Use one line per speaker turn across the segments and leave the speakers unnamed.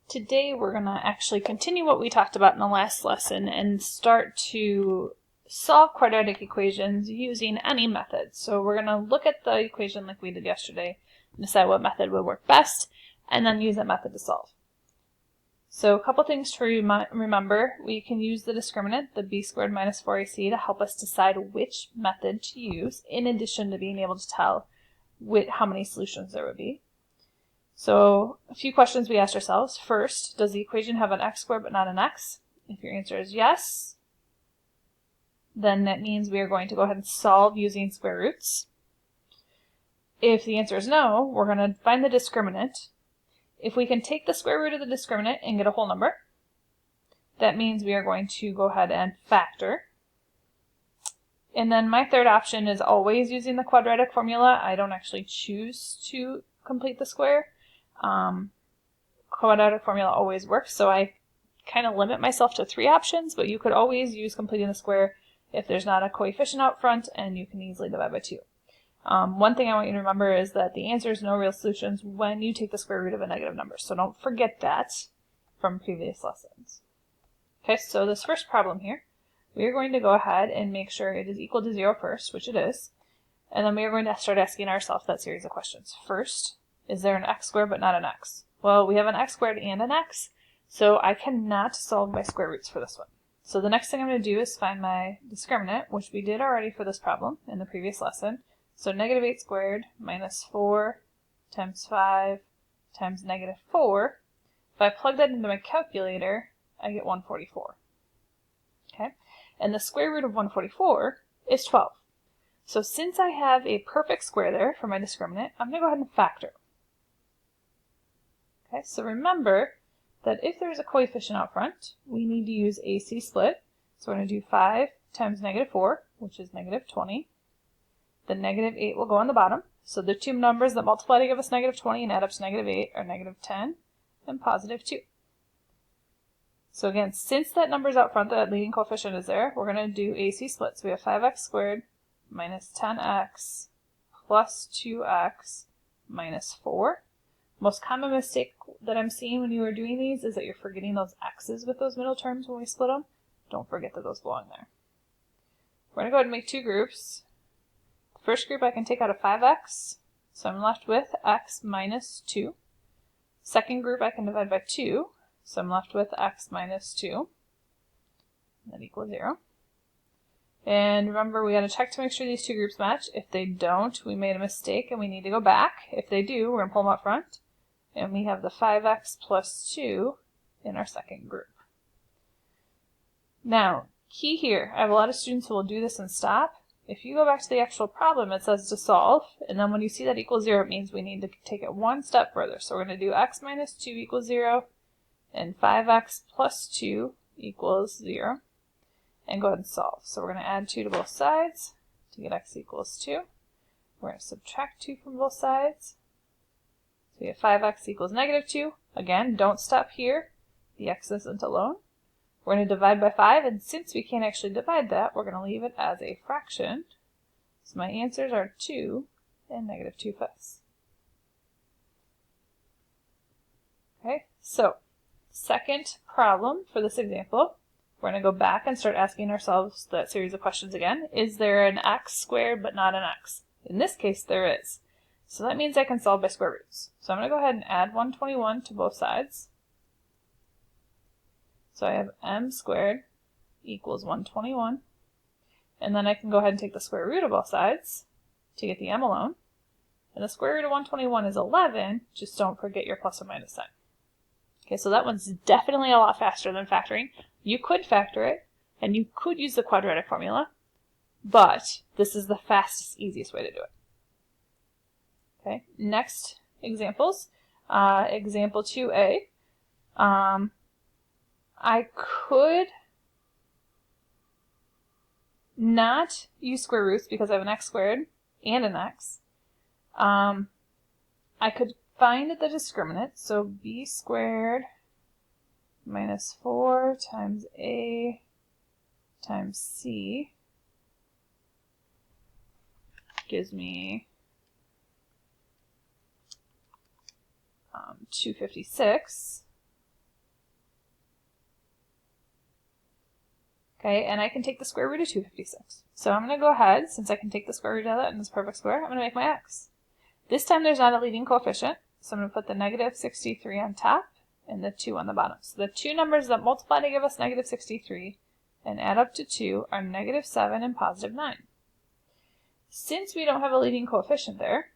Today we're going to actually continue what we talked about in the last lesson and start to solve quadratic equations using any method. So we're going to look at the equation like we did yesterday and decide what method would work best and then use that method to solve. So a couple things to remember. We can use the discriminant, the b squared minus 4ac, to help us decide which method to use in addition to being able to tell how many solutions there would be. So a few questions we asked ourselves. First, does the equation have an x squared but not an x? If your answer is yes, then that means we are going to go ahead and solve using square roots. If the answer is no, we're going to find the discriminant. If we can take the square root of the discriminant and get a whole number, that means we are going to go ahead and factor. And then my third option is always using the quadratic formula. I don't actually choose to complete the square. Quadratic formula always works, so I kind of limit myself to 3 options, but you could always use completing the square if there's not a coefficient out front, and you can easily divide by 2. One thing I want you to remember is that the answer is no real solutions when you take the square root of a negative number, so don't forget that from previous lessons. Okay, so this first problem here, we are going to go ahead and make sure it is equal to 0 first, which it is, and then we are going to start asking ourselves that series of questions. First, is there an x squared but not an x? Well, we have an x squared and an x, so I cannot solve by square roots for this one. So the next thing I'm going to do is find my discriminant, which we did already for this problem in the previous lesson. So negative 8 squared minus 4 times 5 times negative 4. If I plug that into my calculator, I get 144. Okay, and the square root of 144 is 12. So since I have a perfect square there for my discriminant, I'm going to go ahead and factor. Okay, so remember that if there's a coefficient out front, we need to use AC split. So we're going to do 5 times negative 4, which is negative 20. The negative 8 will go on the bottom. So the two numbers that multiply to give us negative 20 and add up to negative 8 are negative 10 and positive 2. So again, since that number is out front, that leading coefficient is there, we're going to do AC split. So we have 5x squared minus 10x plus 2x minus 4. Most common mistake that I'm seeing when you are doing these is that you're forgetting those x's with those middle terms when we split them. Don't forget that those belong there. We're going to go ahead and make two groups. The first group I can take out of 5x, so I'm left with x minus 2. Second group I can divide by 2, so I'm left with x minus 2. That equals 0. And remember, we got to check to make sure these two groups match. If they don't, we made a mistake and we need to go back. If they do, we're going to pull them up front. And we have the 5x plus 2 in our second group. Now, key here, I have a lot of students who will do this and stop. If you go back to the actual problem, it says to solve, and then when you see that equals 0, it means we need to take it one step further. So we're going to do x minus 2 equals 0, and 5x plus 2 equals 0, and go ahead and solve. So we're going to add 2 to both sides to get x equals 2. We're going to subtract 2 from both sides. So we have 5x equals negative 2. Again, don't stop here. The x isn't alone. We're going to divide by 5, and since we can't actually divide that, we're going to leave it as a fraction. So my answers are 2 and negative 2/5. Okay, so second problem for this example, we're going to go back and start asking ourselves that series of questions again. Is there an x squared but not an x? In this case, there is. So that means I can solve by square roots. So I'm going to go ahead and add 121 to both sides. So I have m squared equals 121. And then I can go ahead and take the square root of both sides to get the m alone. And the square root of 121 is 11. Just don't forget your plus or minus sign. Okay, so that one's definitely a lot faster than factoring. You could factor it, and you could use the quadratic formula, but this is the fastest, easiest way to do it. Okay, next examples. Example 2a. I could not use square roots because I have an x squared and an x. I could find the discriminant, so b squared minus 4 times a times c gives me 256. Okay, and I can take the square root of 256. So I'm going to go ahead, since I can take the square root of that in this perfect square, I'm going to make my x. This time there's not a leading coefficient, so I'm going to put the negative 63 on top and the 2 on the bottom. So the two numbers that multiply to give us negative 63 and add up to 2 are negative 7 and positive 9. Since we don't have a leading coefficient there,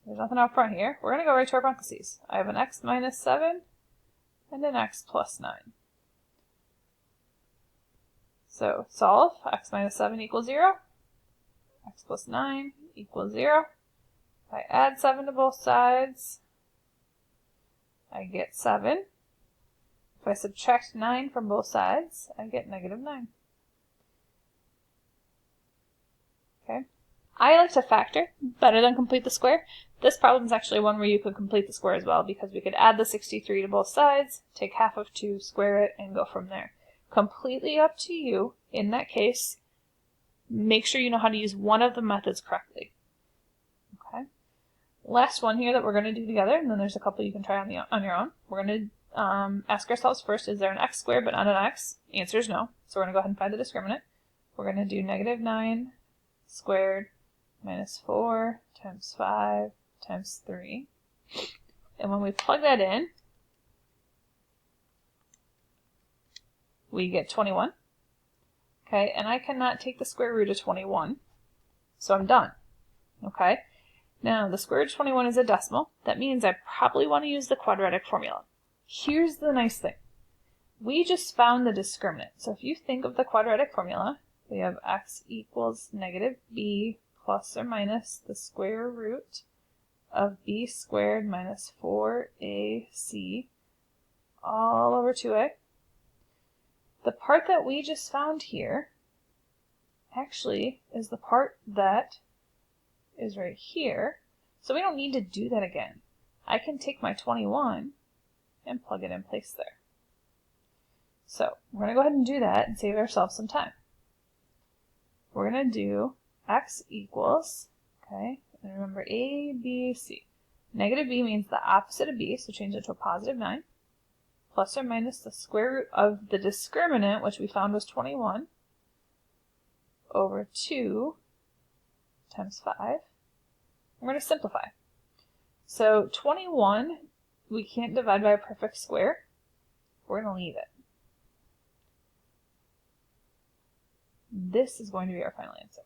there's nothing out front here, we're going to go right to our parentheses. I have an x minus 7 and an x plus 9. So solve, x minus 7 equals 0, x plus 9 equals 0. If I add 7 to both sides, I get 7. If I subtract 9 from both sides, I get negative 9. Okay. I like to factor better than complete the square. This problem is actually one where you could complete the square as well, because we could add the 63 to both sides, take half of 2, square it, and go from there. Completely up to you. In that case, make sure you know how to use one of the methods correctly. Okay. Last one here that we're going to do together, and then there's a couple you can try on your own. We're going to ask ourselves first, is there an x squared but not an x? The answer is no. So we're going to go ahead and find the discriminant. We're going to do negative 9 squared minus 4 times 5 times 3. And when we plug that in, we get 21. Okay, and I cannot take the square root of 21, so I'm done. Okay, now the square root of 21 is a decimal. That means I probably want to use the quadratic formula. Here's the nice thing. We just found the discriminant. So if you think of the quadratic formula, we have x equals negative b plus or minus the square root of b squared minus 4ac all over 2a. The part that we just found here actually is the part that is right here. So we don't need to do that again. I can take my 21 and plug it in place there. So we're going to go ahead and do that and save ourselves some time. We're going to do x equals, okay, and remember a, b, c. Negative b means the opposite of b, so change it to a positive 9. Plus or minus the square root of the discriminant, which we found was 21, over 2 times 5. We're going to simplify. So 21, we can't divide by a perfect square. We're going to leave it. This is going to be our final answer.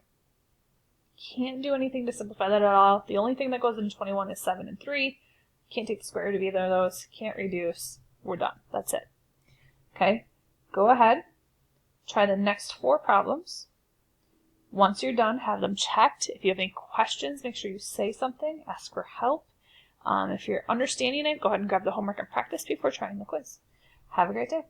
Can't do anything to simplify that at all. The only thing that goes into 21 is 7 and 3. Can't take the square root of either of those. Can't reduce. We're done. That's it. Okay, go ahead. Try the next 4 problems. Once you're done, have them checked. If you have any questions, make sure you say something. Ask for help. If you're understanding it, go ahead and grab the homework and practice before trying the quiz. Have a great day.